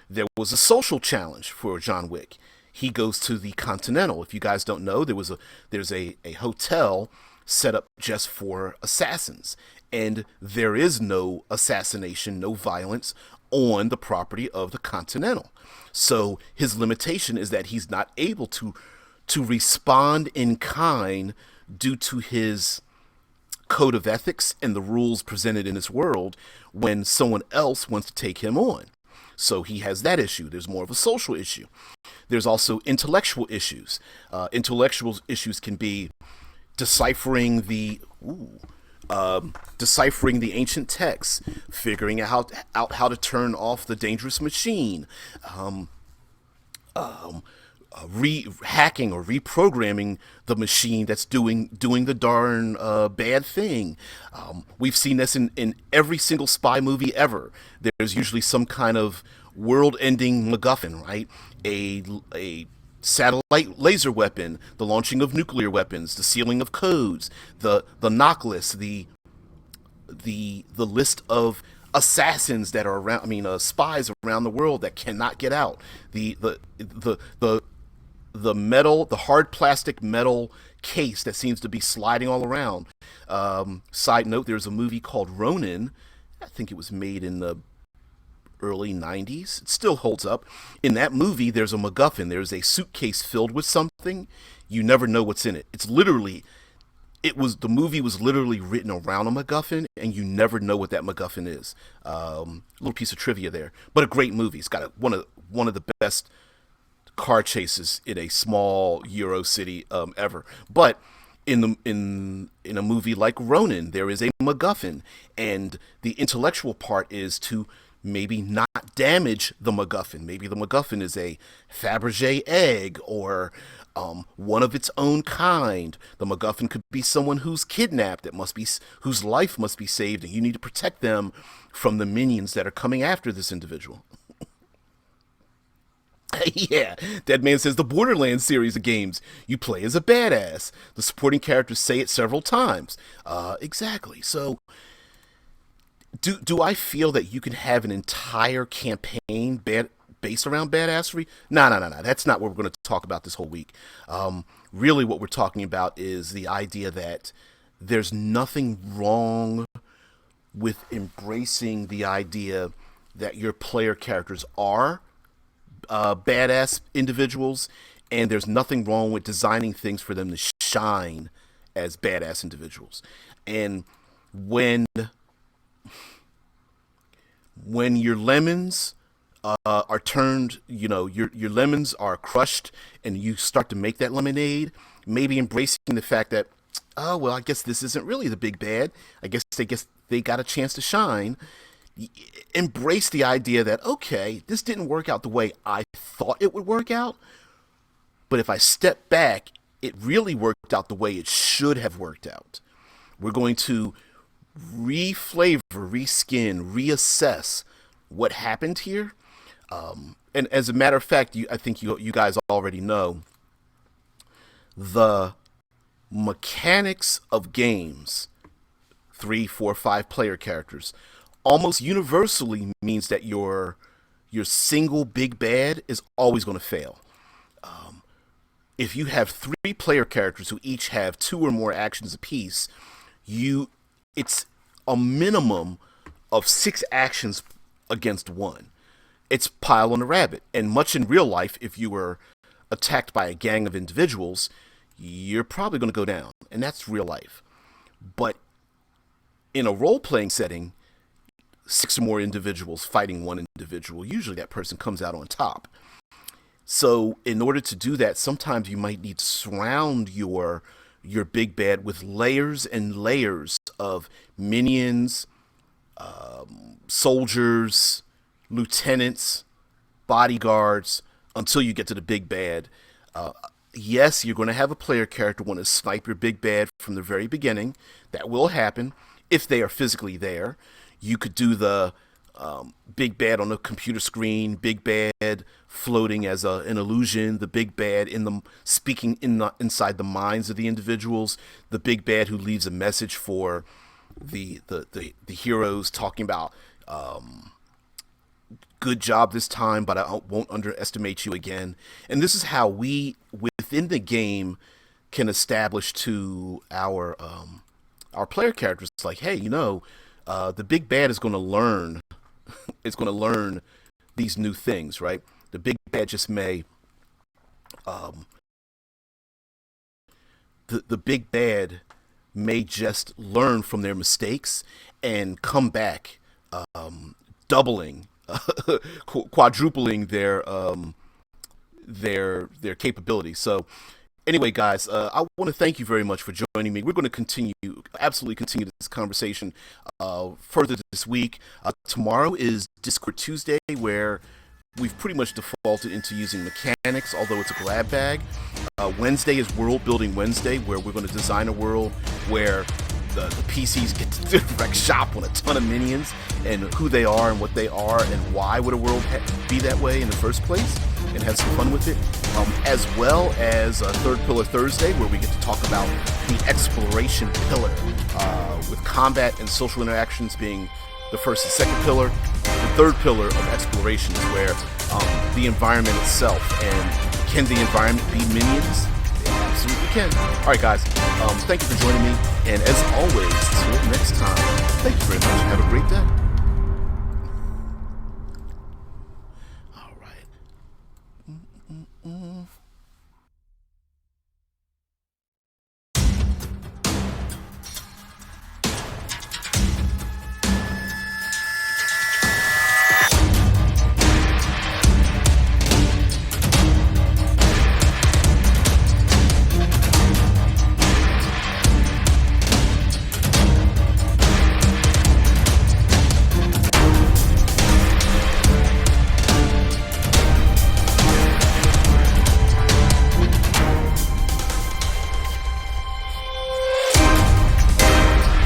There was a social challenge for John Wick. He goes to the Continental. If you guys don't know, there's a hotel set up just for assassins, and there is no assassination, no violence on the property of the Continental. So his limitation is that he's not able to respond in kind due to his code of ethics and the rules presented in his world when someone else wants to take him on. So he has that issue. There's more of a social issue. There's also intellectual issues. Intellectual issues can be deciphering the deciphering the ancient texts, figuring out how to turn off the dangerous machine, hacking or reprogramming the machine that's doing the darn bad thing. We've seen this in every single spy movie ever. There's usually some kind of world-ending MacGuffin, right? A satellite laser weapon, the launching of nuclear weapons, the sealing of codes, the knock list, the list of assassins that are around. I mean, spies around the world that cannot get out. The metal, the hard plastic metal case that seems to be sliding all around. Side note: there's a movie called Ronin. I think it was made in the early 90s. It still holds up. In that movie, there's a MacGuffin. There's a suitcase filled with something. You never know what's in it. The movie was literally written around a MacGuffin, and you never know what that MacGuffin is. Little piece of trivia there, but a great movie. It's got one of the best car chases in a small Euro city ever. But in a movie like Ronin, there is a MacGuffin, and the intellectual part is to maybe not damage the MacGuffin. Maybe the MacGuffin is a Fabergé egg or one of its own kind. The MacGuffin could be someone who's kidnapped, whose life must be saved, and you need to protect them from the minions that are coming after this individual. Yeah, Dead Man says the Borderlands series of games, you play as a badass. The supporting characters say it several times. Exactly. So, do I feel that you can have an entire campaign based around badassery? No. That's not what we're going to talk about this whole week. Really, what we're talking about is the idea that there's nothing wrong with embracing the idea that your player characters are badass individuals, and there's nothing wrong with designing things for them to shine as badass individuals. And when your lemons are turned, your lemons are crushed, and you start to make that lemonade, maybe embracing the fact that, oh well, I guess this isn't really the big bad. I guess they got a chance to shine. Embrace the idea that, okay, this didn't work out the way I thought it would work out, but if I step back, it really worked out the way it should have worked out. We're going to reflavor, reskin, reassess what happened here. And as a matter of fact, I think you guys already know the mechanics of games, 3, 4, 5 player characters, almost universally means that your single big bad is always going to fail. if you have 3 player characters who each have 2 or more actions apiece, it's a minimum of 6 actions against 1. It's pile on a rabbit. And much in real life, if you were attacked by a gang of individuals, you're probably going to go down. And that's real life. But in a role-playing setting, 6 or more individuals fighting 1 individual, usually that person comes out on top. So in order to do that, sometimes you might need to surround your big bad with layers and layers of minions, soldiers, lieutenants, bodyguards, until you get to the big bad. Yes, you're going to have a player character want to snipe your big bad from the very beginning. That will happen if they are physically there. You could do the big bad on the computer screen, big bad floating as an illusion, the big bad speaking inside the minds of the individuals, the big bad who leaves a message for the heroes, talking about good job this time, but I won't underestimate you again. And this is how we within the game can establish to our player characters, like, hey, the big bad is going to learn these new things, right? The big bad just may the big bad may just learn from their mistakes and come back, doubling, quadrupling their capability. So anyway, guys, I want to thank you very much for joining me. We're going to absolutely continue this conversation further this week. Tomorrow is Discord Tuesday, where we've pretty much defaulted into using mechanics, although it's a grab bag. Wednesday is World Building Wednesday, where we're going to design a world where the PCs get to direct shop on a ton of minions and who they are and what they are and why would a world be that way in the first place, and have some fun with it. As well as Third Pillar Thursday, where we get to talk about the exploration pillar, with combat and social interactions being the first and second pillar. The third pillar of exploration is where the environment itself, and can the environment be minions? It absolutely can. All right, guys, thank you for joining me, and as always, till next time, thank you very much. Have a great day.